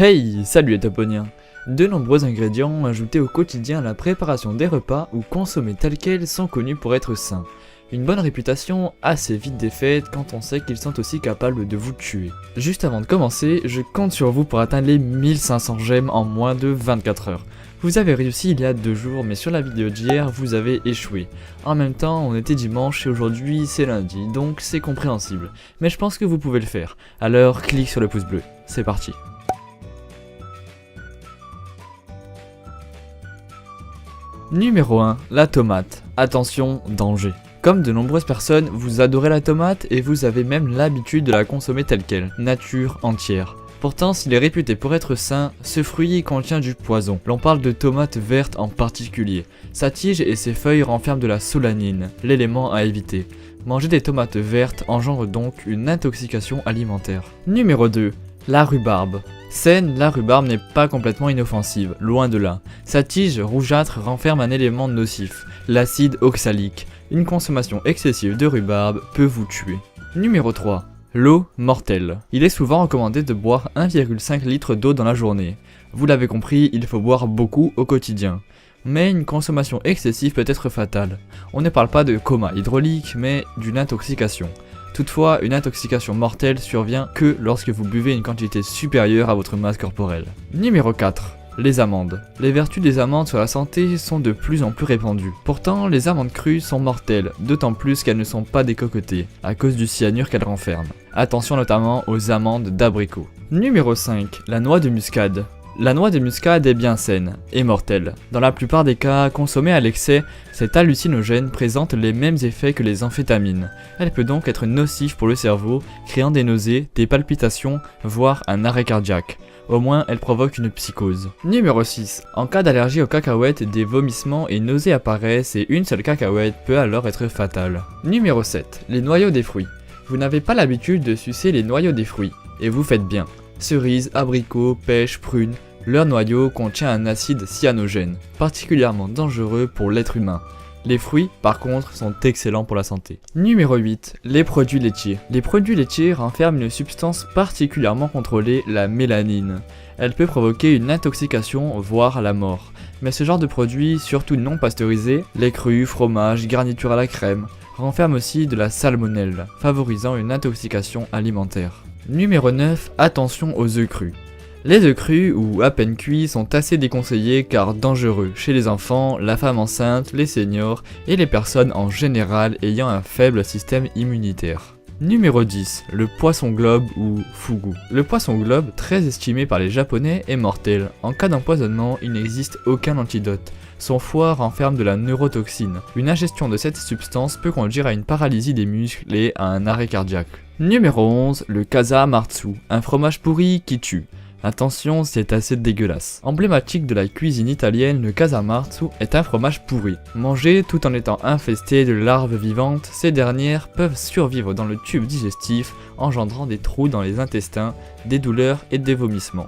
Hey, salut les toponiens! De nombreux ingrédients ajoutés au quotidien à la préparation des repas ou consommés tels quels sont connus pour être sains. Une bonne réputation assez vite défaite quand on sait qu'ils sont aussi capables de vous tuer. Juste avant de commencer, je compte sur vous pour atteindre les 1500 gemmes en moins de 24 heures. Vous avez réussi il y a 2 jours, mais sur la vidéo d'hier, vous avez échoué. En même temps, on était dimanche et aujourd'hui c'est lundi, donc c'est compréhensible. Mais je pense que vous pouvez le faire. Alors, clique sur le pouce bleu. C'est parti. Numéro 1, la tomate. Attention, danger. Comme de nombreuses personnes, vous adorez la tomate et vous avez même l'habitude de la consommer telle quelle, nature entière. Pourtant, s'il est réputé pour être sain, ce fruit contient du poison. L'on parle de tomates vertes en particulier. Sa tige et ses feuilles renferment de la solanine, l'élément à éviter. Manger des tomates vertes engendre donc une intoxication alimentaire. Numéro 2. La rhubarbe. Saine, la rhubarbe n'est pas complètement inoffensive, loin de là. Sa tige rougeâtre renferme un élément nocif, l'acide oxalique. Une consommation excessive de rhubarbe peut vous tuer. Numéro 3. L'eau mortelle. Il est souvent recommandé de boire 1,5 litre d'eau dans la journée. Vous l'avez compris, il faut boire beaucoup au quotidien. Mais une consommation excessive peut être fatale. On ne parle pas de coma hydraulique, mais d'une intoxication. Toutefois, une intoxication mortelle survient que lorsque vous buvez une quantité supérieure à votre masse corporelle. Numéro 4. Les amandes. Les vertus des amandes sur la santé sont de plus en plus répandues. Pourtant, les amandes crues sont mortelles, d'autant plus qu'elles ne sont pas décocotées, à cause du cyanure qu'elles renferment. Attention notamment aux amandes d'abricot. Numéro 5. La noix de muscade. La noix de muscade est bien saine et mortelle. Dans la plupart des cas, consommée à l'excès, cet hallucinogène présente les mêmes effets que les amphétamines. Elle peut donc être nocive pour le cerveau, créant des nausées, des palpitations, voire un arrêt cardiaque. Au moins, elle provoque une psychose. Numéro 6. En cas d'allergie aux cacahuètes, des vomissements et nausées apparaissent et une seule cacahuète peut alors être fatale. Numéro 7. Les noyaux des fruits. Vous n'avez pas l'habitude de sucer les noyaux des fruits, et vous faites bien. Cerises, abricots, pêches, prunes, leur noyau contient un acide cyanogène, particulièrement dangereux pour l'être humain. Les fruits, par contre, sont excellents pour la santé. Numéro 8. Les produits laitiers. Les produits laitiers renferment une substance particulièrement contrôlée, la mélanine. Elle peut provoquer une intoxication, voire la mort. Mais ce genre de produits, surtout non pasteurisés, lait cru, fromage, garniture à la crème, renferment aussi de la salmonelle, favorisant une intoxication alimentaire. Numéro 9. Attention aux œufs crus. Les œufs crus ou à peine cuits sont assez déconseillés car dangereux chez les enfants, la femme enceinte, les seniors et les personnes en général ayant un faible système immunitaire. Numéro 10. Le poisson globe ou fugu. Le poisson globe, très estimé par les japonais, est mortel. En cas d'empoisonnement, il n'existe aucun antidote. Son foie renferme de la neurotoxine. Une ingestion de cette substance peut conduire à une paralysie des muscles et à un arrêt cardiaque. Numéro 11. Le Casa-Marzu, un fromage pourri qui tue. Attention, c'est assez dégueulasse. Emblématique de la cuisine italienne, le Casa-Marzu est un fromage pourri. Mangé tout en étant infesté de larves vivantes, ces dernières peuvent survivre dans le tube digestif, engendrant des trous dans les intestins, des douleurs et des vomissements.